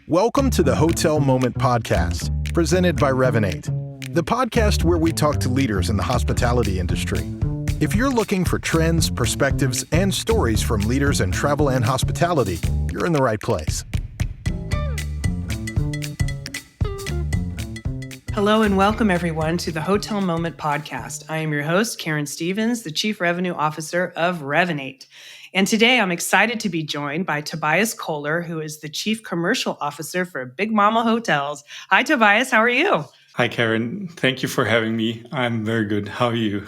Welcome to the Hotel Moment Podcast, presented by Revinate, the podcast where we talk to leaders in the hospitality industry. If you're looking for trends, perspectives, and stories from leaders in travel and hospitality, you're in the right place. Hello and welcome everyone to the Hotel Moment Podcast. I am your host, Karen Stevens, the Chief Revenue Officer of Revinate. And today I'm excited to be joined by Tobias Koehler, who is the Chief Commercial Officer for Big Mama Hotels. Hi, Tobias. How are you? Hi, Karen. Thank you for having me. I'm very good. How are you?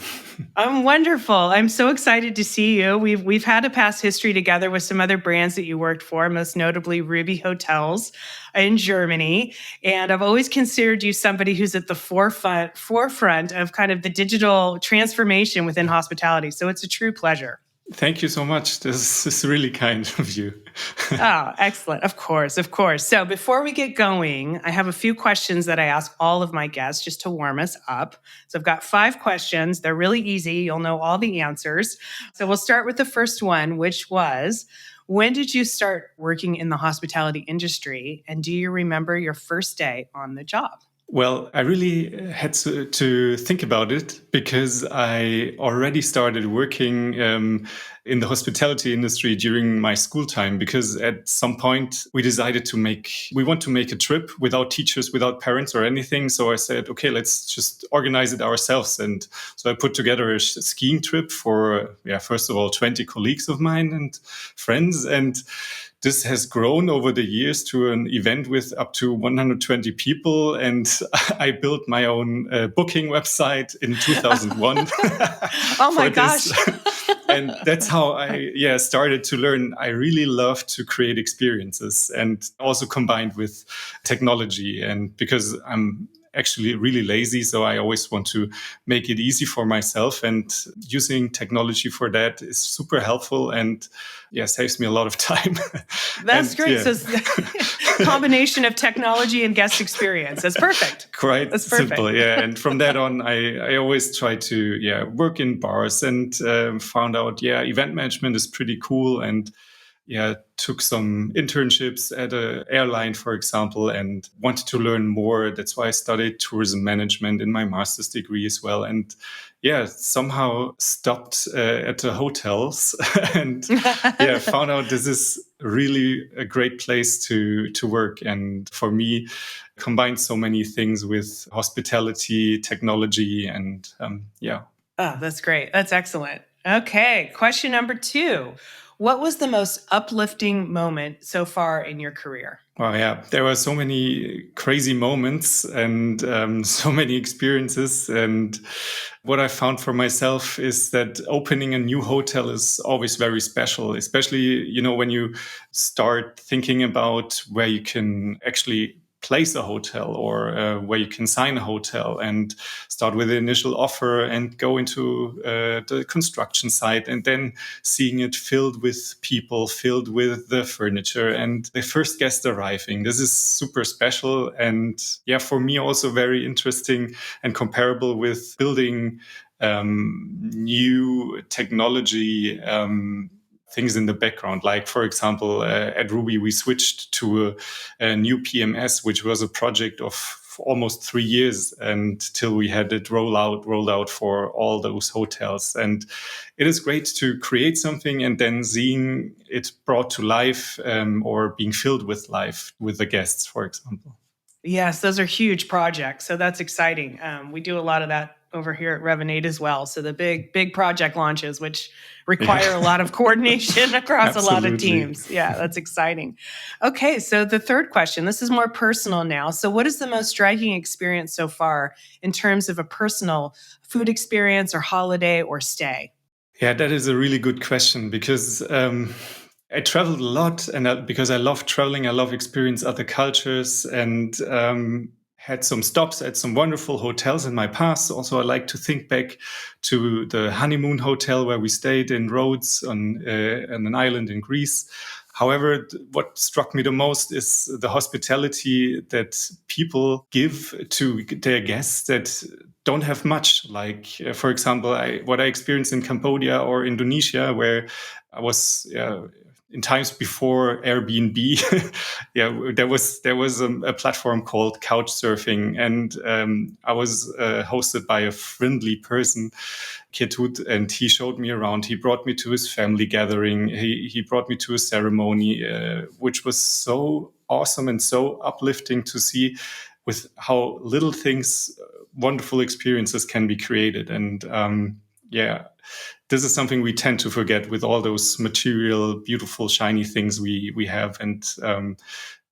I'm wonderful. I'm so excited to see you. We've had a past history together with some other brands that you worked for, most notably Ruby Hotels in Germany. And I've always considered you somebody who's at the forefront of kind of the digital transformation within hospitality. So it's a true pleasure. Thank you so much. This is really kind of you. Oh, excellent. Of course. So before we get going, I have a few questions that I ask all of my guests just to warm us up. So I've got 5 questions. They're really easy. You'll know all the answers. So we'll start with the first one, which was, when did you start working in the hospitality industry? And do you remember your first day on the job? Well, I really had to think about it because I already started working in the hospitality industry during my school time, because at some point we decided we want to make a trip without teachers, without parents or anything. So I said, okay, let's just organize it ourselves. And so I put together a skiing trip for, first of all, 20 colleagues of mine and friends. And this has grown over the years to an event with up to 120 people. And I built my own booking website in 2001. Oh my gosh. And that's how I started to learn. I really love to create experiences, and also combined with technology. And because I'm actually really lazy, so I always want to make it easy for myself, and using technology for that is super helpful and saves me a lot of time. That's great. Yeah. So combination of technology and guest experience. That's perfect. Quite simple, yeah. And from that on, I always try to work in bars, and found out event management is pretty cool, and took some internships at an airline, for example, and wanted to learn more. That's why I studied tourism management in my master's degree as well. And somehow stopped at the hotels and found out this is really a great place to work. And for me, combined so many things with hospitality, technology, and Oh, that's great. That's excellent. Okay. Question number 2. What was the most uplifting moment so far in your career? Well, there were so many crazy moments and so many experiences. And what I found for myself is that opening a new hotel is always very special, especially, when you start thinking about where you can actually place a hotel, or where you can sign a hotel, and start with the initial offer and go into the construction site, and then seeing it filled with people, filled with the furniture, and the first guest arriving. This is super special, and for me also very interesting and comparable with building new technology things in the background. Like, for example, at Ruby, we switched to a new PMS, which was a project of almost 3 years until we had it rolled out for all those hotels. And it is great to create something and then seeing it brought to life, or being filled with life with the guests, for example. Yes, those are huge projects. So that's exciting. We do a lot of that over here at Revinate as well. So the big project launches, which require a lot of coordination across a lot of teams. Yeah, that's exciting. Okay, so the third question, this is more personal now. So what is the most striking experience so far in terms of a personal food experience or holiday or stay? Yeah, that is a really good question, because I traveled a lot, and because I love traveling, I love experience other cultures, and had some stops at some wonderful hotels in my past. Also, I like to think back to the honeymoon hotel where we stayed in Rhodes on an island in Greece. However, what struck me the most is the hospitality that people give to their guests that don't have much. Like, for example, what I experienced in Cambodia or Indonesia, where I was in times before Airbnb, there was a platform called Couchsurfing, and I was hosted by a friendly person, Ketut, and he showed me around. He brought me to his family gathering. He brought me to a ceremony, which was so awesome and so uplifting to see with how little things, wonderful experiences can be created. And this is something we tend to forget with all those material, beautiful, shiny things we have. And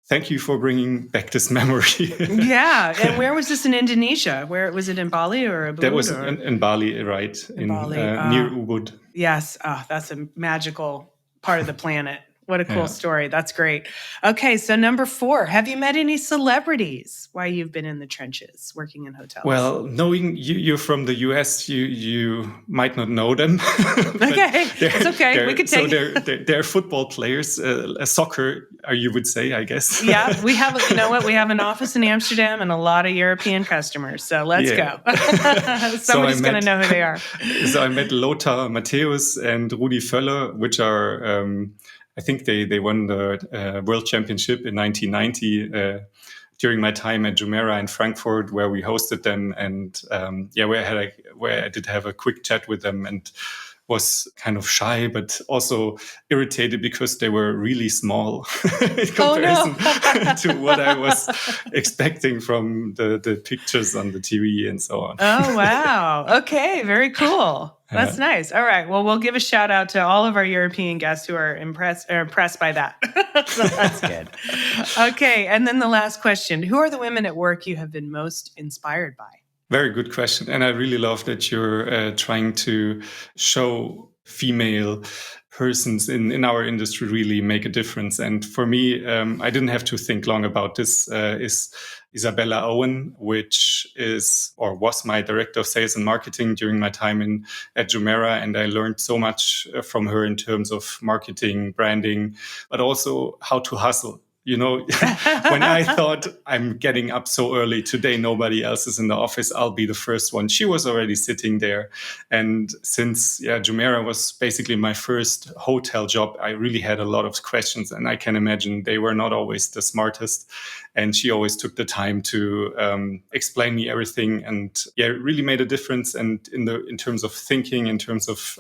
thank you for bringing back this memory. Yeah. And where was this in Indonesia? Where was it, in Bali or Ubud? That was in Bali, right? In Bali. Near Ubud. Yes. Oh, that's a magical part of the planet. What a cool story. That's great. Okay, so number 4, have you met any celebrities while you've been in the trenches working in hotels? Well, knowing you're from the US, you might not know them. Okay, it's okay. We could take they're football players, soccer, you would say, I guess. Yeah, we have, you know what? We have an office in Amsterdam and a lot of European customers. So let's go. Somebody's going to know who they are. So I met Lothar Matthäus and Rudi Völler, which are... I think they won the World Championship in 1990 during my time at Jumeirah in Frankfurt, where we hosted them, and where I did have a quick chat with them, and was kind of shy, but also irritated because they were really small in comparison to what I was expecting from the pictures on the TV and so on. Oh, wow. Okay, very cool. That's nice. All right. Well, we'll give a shout out to all of our European guests who are impressed by that. So that's good. Okay. And then the last question, who are the women at work you have been most inspired by? Very good question. And I really love that you're trying to show female persons in our industry really make a difference. And for me, I didn't have to think long about this, is Isabella Owen, which is or was my director of sales and marketing during my time at Jumeirah. And I learned so much from her in terms of marketing, branding, but also how to hustle. You know, when I thought I'm getting up so early today, nobody else is in the office, I'll be the first one. She was already sitting there. And since Jumeirah was basically my first hotel job, I really had a lot of questions. And I can imagine they were not always the smartest. And she always took the time to explain me everything. And it really made a difference. And in terms of thinking, in terms of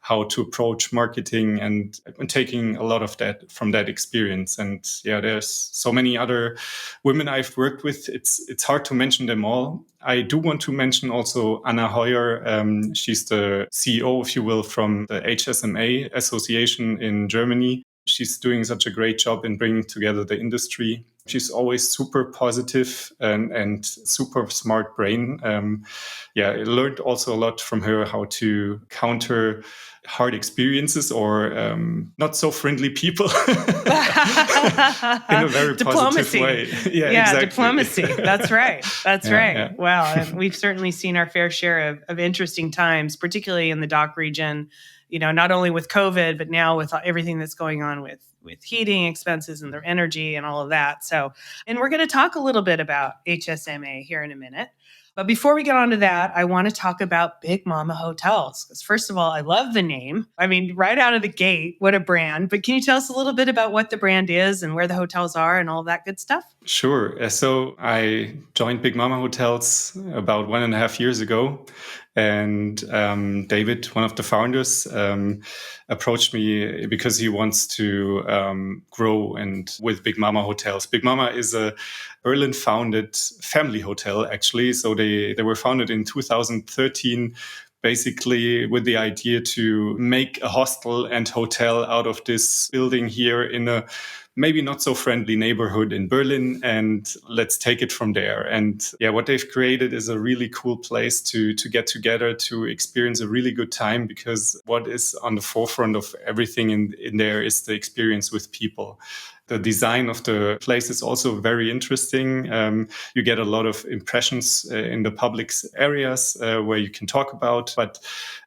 how to approach marketing, and taking a lot of that from that experience. And there's so many other women I've worked with. It's hard to mention them all. I do want to mention also Anna Heuer. She's the CEO, if you will, from the HSMA Association in Germany. She's doing such a great job in bringing together the industry. She's always super positive and super smart brain. I learned also a lot from her how to counter hard experiences or not so friendly people in a very positive way. Exactly. Diplomacy. That's right. That's right. Yeah. Wow. And we've certainly seen our fair share of interesting times, particularly in the DACH region, you know, not only with COVID, but now with everything that's going on with heating expenses and their energy and all of that. So, and we're going to talk a little bit about HSMA here in a minute. But before we get on to that, I want to talk about Big Mama Hotels. Because first of all, I love the name. I mean, right out of the gate, what a brand. But can you tell us a little bit about what the brand is and where the hotels are and all of that good stuff? Sure. So I joined Big Mama Hotels about 1.5 years ago. And David, one of the founders, approached me because he wants to grow and with Big Mama Hotels. Big Mama is a Berlin-founded family hotel, actually. So they were founded in 2013, basically with the idea to make a hostel and hotel out of this building here in a maybe not so friendly neighborhood in Berlin, and let's take it from there. And what they've created is a really cool place to get together, to experience a really good time, because what is on the forefront of everything in there is the experience with people. The design of the place is also very interesting. You get a lot of impressions in the public areas where you can talk about, but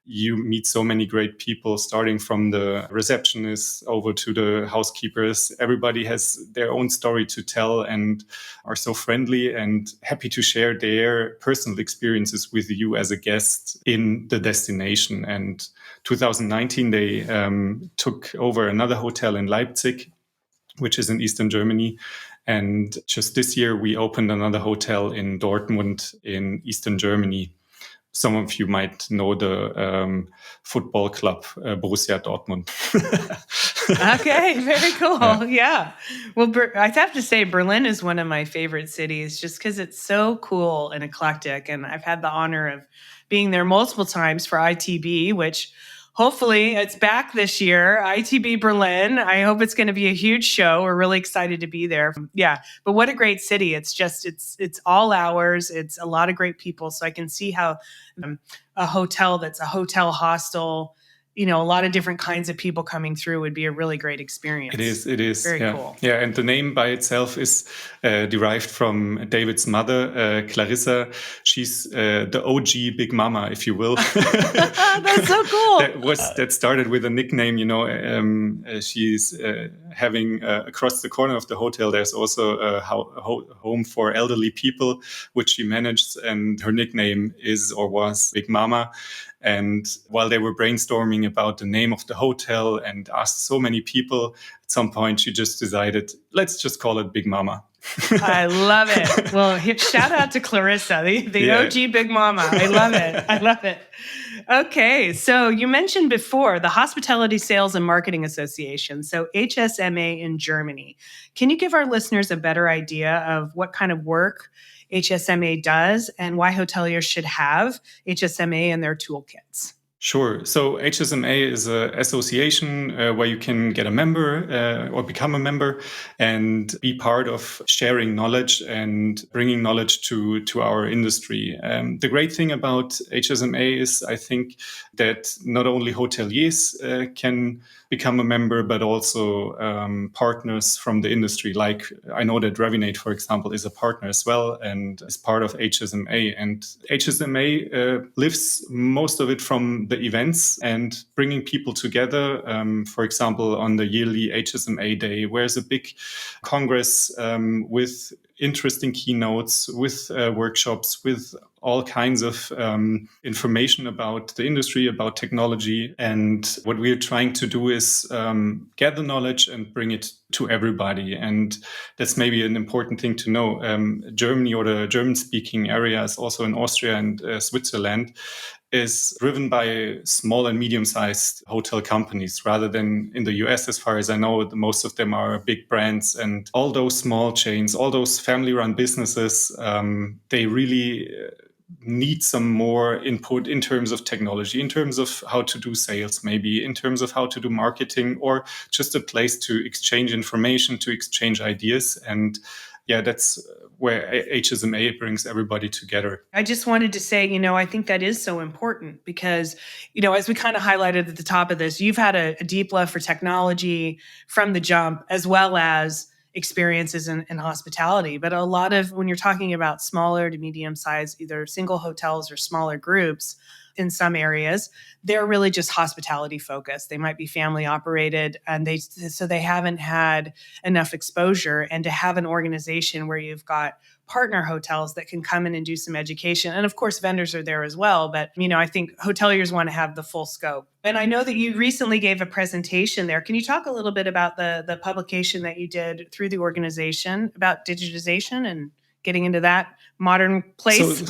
you meet so many great people, starting from the receptionists over to the housekeepers. Everybody has their own story to tell and are so friendly and happy to share their personal experiences with you as a guest in the destination. And 2019, they took over another hotel in Leipzig, which is in Eastern Germany. And just this year, we opened another hotel in Dortmund in Eastern Germany. Some of you might know the football club, Borussia Dortmund. Okay, very cool. Yeah. Well, I have to say, Berlin is one of my favorite cities just because it's so cool and eclectic. And I've had the honor of being there multiple times for ITB, which hopefully it's back this year. ITB Berlin. I hope it's going to be a huge show. We're really excited to be there. Yeah. But what a great city. It's just, it's all hours. It's a lot of great people. So I can see how a hotel that's a hotel hostel, a lot of different kinds of people coming through would be a really great experience. It is. Very yeah. cool. Yeah, and the name by itself is derived from David's mother, Clarissa. She's the OG Big Mama, if you will. That's so cool. That started with a nickname, she's having across the corner of the hotel, there's also a home for elderly people, which she managed, and her nickname is or was Big Mama. And while they were brainstorming about the name of the hotel and asked so many people, at some point she just decided, let's just call it Big Mama. I love it. Well, shout out to Clarissa, the OG Big Mama. I love it. I love it. Okay, so you mentioned before the Hospitality Sales and Marketing Association, so HSMA in Germany. Can you give our listeners a better idea of what kind of work HSMA does and why hoteliers should have HSMA in their toolkits? Sure. So HSMA is an association where you can get a member or become a member and be part of sharing knowledge and bringing knowledge to our industry. The great thing about HSMA is, I think, that not only hoteliers can become a member, but also partners from the industry. Like I know that Revinate, for example, is a partner as well and is part of HSMA. And HSMA lives most of it from the events and bringing people together. For example, on the yearly HSMA Day, where's a big congress with interesting keynotes, with workshops, with all kinds of information about the industry, about technology. And what we're trying to do is gather knowledge and bring it to everybody. And that's maybe an important thing to know. Germany, or the German-speaking areas, also in Austria and Switzerland, is driven by small and medium-sized hotel companies rather than in the US. As far as I know, most of them are big brands, and all those small chains, all those family-run businesses, they really need some more input in terms of technology, in terms of how to do sales, maybe in terms of how to do marketing, or just a place to exchange information, to exchange ideas. And yeah, that's where HSMA brings everybody together. I just wanted to say, I think that is so important because, as we kind of highlighted at the top of this, you've had a deep love for technology from the jump, as well as experiences in hospitality. But a lot of, when you're talking about smaller to medium size, either single hotels or smaller groups, in some areas, they're really just hospitality focused. They might be family operated, and they haven't had enough exposure. And to have an organization where you've got partner hotels that can come in and do some education, and of course vendors are there as well, but I think hoteliers want to have the full scope. And I know that you recently gave a presentation there. Can you talk a little bit about the publication that you did through the organization about digitization and getting into that modern place?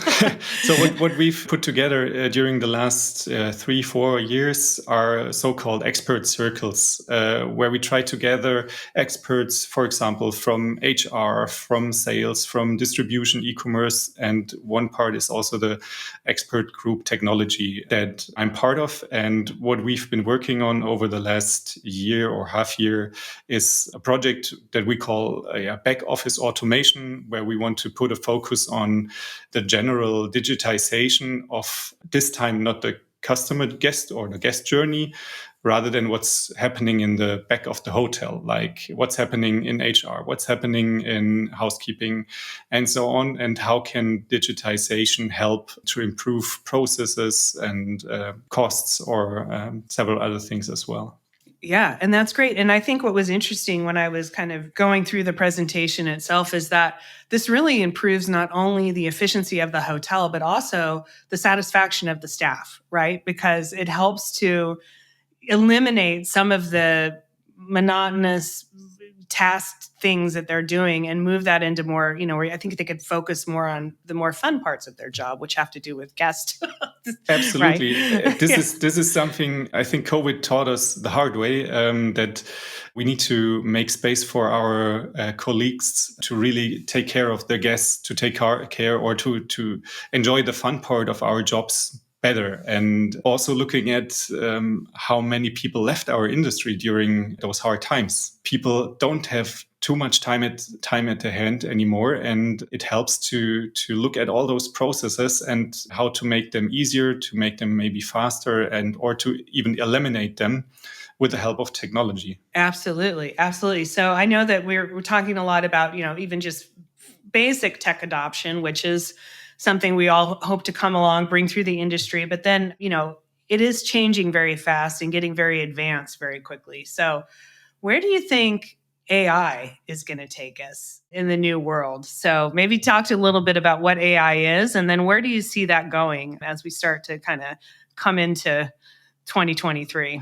So what we've put together during the last 3-4 years are so-called expert circles, where we try to gather experts, for example, from HR, from sales, from distribution, e-commerce, and one part is also the expert group technology that I'm part of. And what we've been working on over the last year or half year is a project that we call a back office automation, where we want to put a focus on the general digitization of, this time, not the customer guest or the guest journey, rather than what's happening in the back of the hotel, like what's happening in HR, what's happening in housekeeping, and so on. And how can digitization help to improve processes and costs or several other things as well. Yeah, and that's great. And I think what was interesting when I was kind of going through the presentation itself is that this really improves not only the efficiency of the hotel, but also the satisfaction of the staff, right? Because it helps to eliminate some of the monotonous task things that they're doing and move that into more, where I think they could focus more on the more fun parts of their job, which have to do with guests. Absolutely. Right? This is something I think COVID taught us the hard way, that we need to make space for our colleagues to really take care of their guests, to take care or to enjoy the fun part of our jobs better. And also looking at how many people left our industry during those hard times. People don't have too much time at their hand anymore, and it helps to look at all those processes and how to make them easier, to make them maybe faster, and or to even eliminate them with the help of technology. Absolutely. So I know that we're talking a lot about, even just basic tech adoption, which is something we all hope to come along, bring through the industry. But then, it is changing very fast and getting very advanced very quickly. So where do you think AI is going to take us in the new world? So maybe talk a little bit about what AI is, and then where do you see that going as we start to kind of come into 2023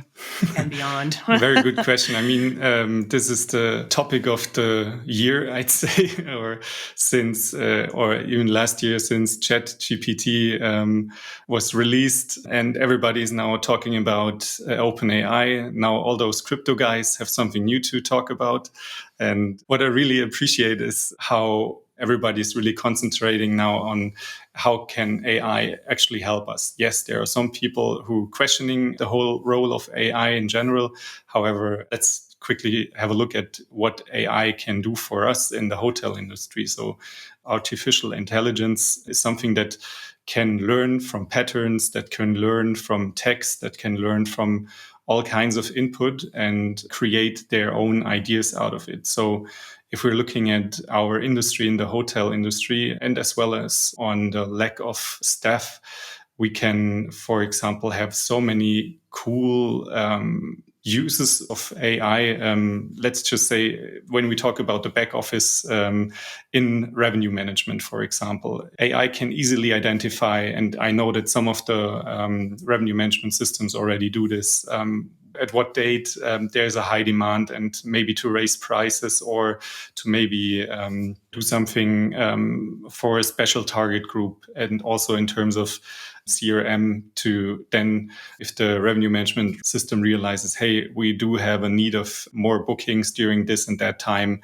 and beyond? Very good question. I mean, this is the topic of the year, I'd say, or since, or even last year, since ChatGPT was released, and everybody is now talking about OpenAI. Now all those crypto guys have something new to talk about. And what I really appreciate is how everybody's really concentrating now on how can AI actually help us. Yes, there are some people who are questioning the whole role of AI in general. However, let's quickly have a look at what AI can do for us in the hotel industry. So artificial intelligence is something that can learn from patterns, that can learn from text, that can learn from all kinds of input and create their own ideas out of it. So if we're looking at our industry in the hotel industry, and as well as on the lack of staff, we can, for example, have so many cool uses of AI. Let's just say when we talk about the back office in revenue management, for example, AI can easily identify, and I know that some of the revenue management systems already do this, at what date there's a high demand, and maybe to raise prices or to maybe do something for a special target group. And also in terms of CRM, to then, if the revenue management system realizes, hey, we do have a need of more bookings during this and that time,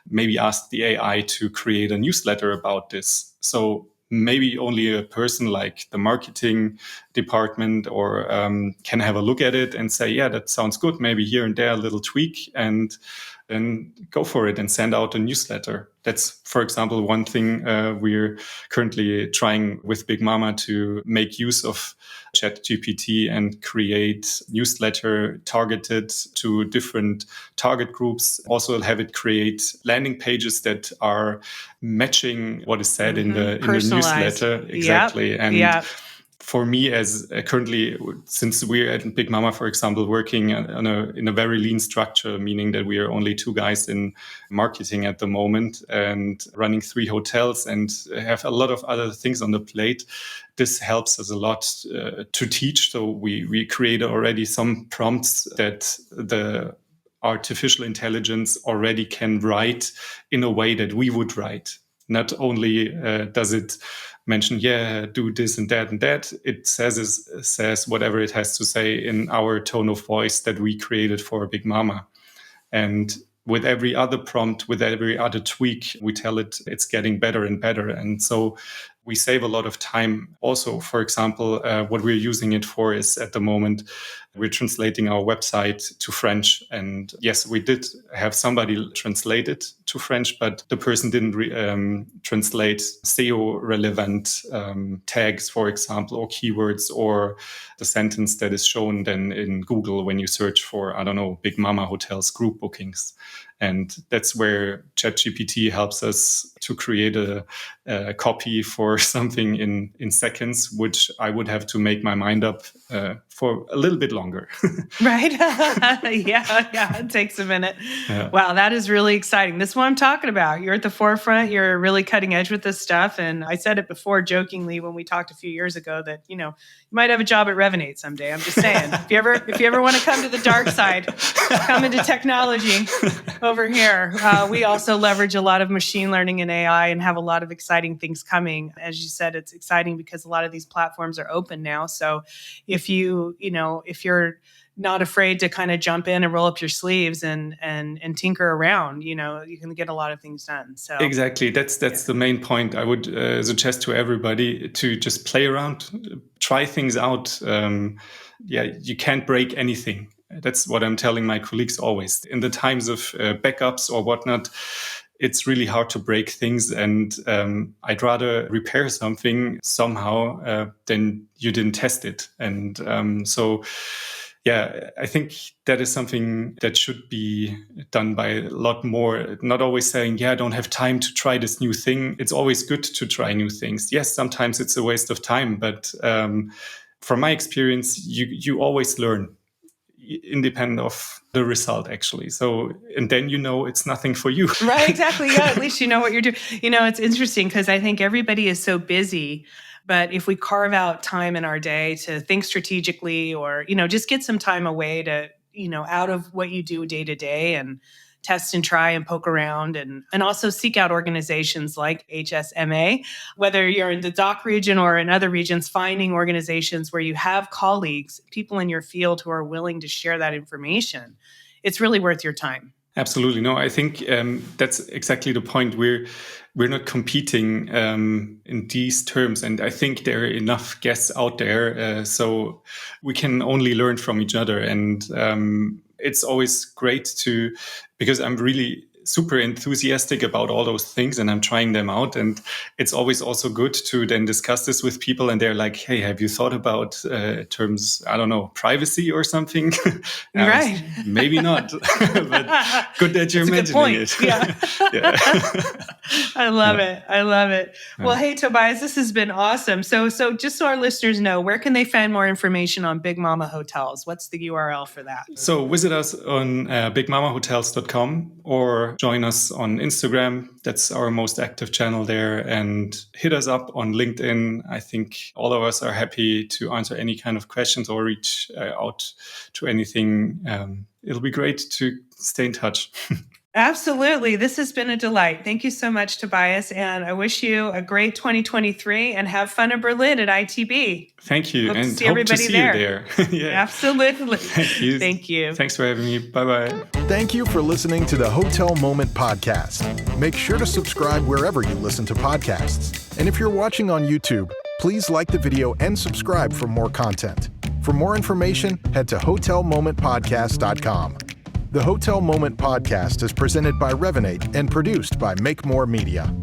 maybe ask the AI to create a newsletter about this. So maybe only a person like the marketing department or can have a look at it and say, yeah, that sounds good. Maybe here and there a little tweak, and then go for it and send out a newsletter. That's, for example, one thing we're currently trying with Big Mama, to make use of ChatGPT and create newsletter targeted to different target groups. Also have it create landing pages that are matching what is said in the newsletter. Exactly. Yep. And for me, as currently, since we're at Big Mama, for example, working in a very lean structure, meaning that we are only 2 guys in marketing at the moment and running 3 hotels and have a lot of other things on the plate, this helps us a lot to teach. So we created already some prompts that the artificial intelligence already can write in a way that we would write. Not only does it mention, yeah, do this and that and that, it says whatever it has to say in our tone of voice that we created for Big Mama. And with every other prompt, with every other tweak, we tell it it's getting better and better. And so we save a lot of time. Also, for example, what we're using it for is at the moment we're translating our website to French. And yes, we did have somebody translate it to French, but the person didn't translate SEO relevant tags, for example, or keywords, or the sentence that is shown then in Google when you search for, I don't know, Big Mama Hotels group bookings. And that's where ChatGPT helps us to create a copy for something in seconds, which I would have to make my mind up for a little bit longer. Right? Yeah, it takes a minute. Yeah. Wow, that is really exciting. This is what I'm talking about. You're at the forefront. You're really cutting edge with this stuff. And I said it before jokingly when we talked a few years ago that, you might have a job at Revinate someday. I'm just saying, if you ever want to come to the dark side, come into technology over here. We also leverage a lot of machine learning and AI and have a lot of exciting things coming. As you said, it's exciting because a lot of these platforms are open now. So if if you're not afraid to kind of jump in and roll up your sleeves and tinker around, you can get a lot of things done. So exactly, that's the main point. I would suggest to everybody to just play around, try things out. You can't break anything. That's what I'm telling my colleagues always. In the times of backups or whatnot, it's really hard to break things, and I'd rather repair something somehow than you didn't test it. And I think that is something that should be done by a lot more. Not always saying, I don't have time to try this new thing. It's always good to try new things. Yes, sometimes it's a waste of time, but from my experience, you always learn, independent of the result, actually. So, and then it's nothing for you. Right, exactly. Yeah, at least you know what you're doing. It's interesting because I think everybody is so busy. But if we carve out time in our day to think strategically or, just get some time away to, out of what you do day to day and test and try and poke around and also seek out organizations like HSMA, whether you're in the DACH region or in other regions, finding organizations where you have colleagues, people in your field who are willing to share that information. It's really worth your time. Absolutely. No, I think that's exactly the point. We're not competing in these terms. And I think there are enough guests out there. So we can only learn from each other. And it's always great because I'm really super enthusiastic about all those things and I'm trying them out. And it's always also good to then discuss this with people and they're like, hey, have you thought about terms, I don't know, privacy or something? Right. Maybe not, but good that you're mentioning it. Yeah. Yeah. I love it. Well, hey, Tobias, this has been awesome. So just so our listeners know, where can they find more information on Big Mama Hotels? What's the URL for that? So visit us on bigmamahotels.com or join us on Instagram. That's our most active channel there. And hit us up on LinkedIn. I think all of us are happy to answer any kind of questions or reach out to anything. It'll be great to stay in touch. Absolutely. This has been a delight. Thank you so much, Tobias. And I wish you a great 2023 and have fun in Berlin at ITB. Thank you. Hope and to see hope everybody to see there. you there. Yeah. Absolutely. Thank you. Thank you. Thanks for having me. Bye-bye. Thank you for listening to the Hotel Moment podcast. Make sure to subscribe wherever you listen to podcasts. And if you're watching on YouTube, please like the video and subscribe for more content. For more information, head to hotelmomentpodcast.com. The Hotel Moment podcast is presented by Revinate and produced by Make More Media.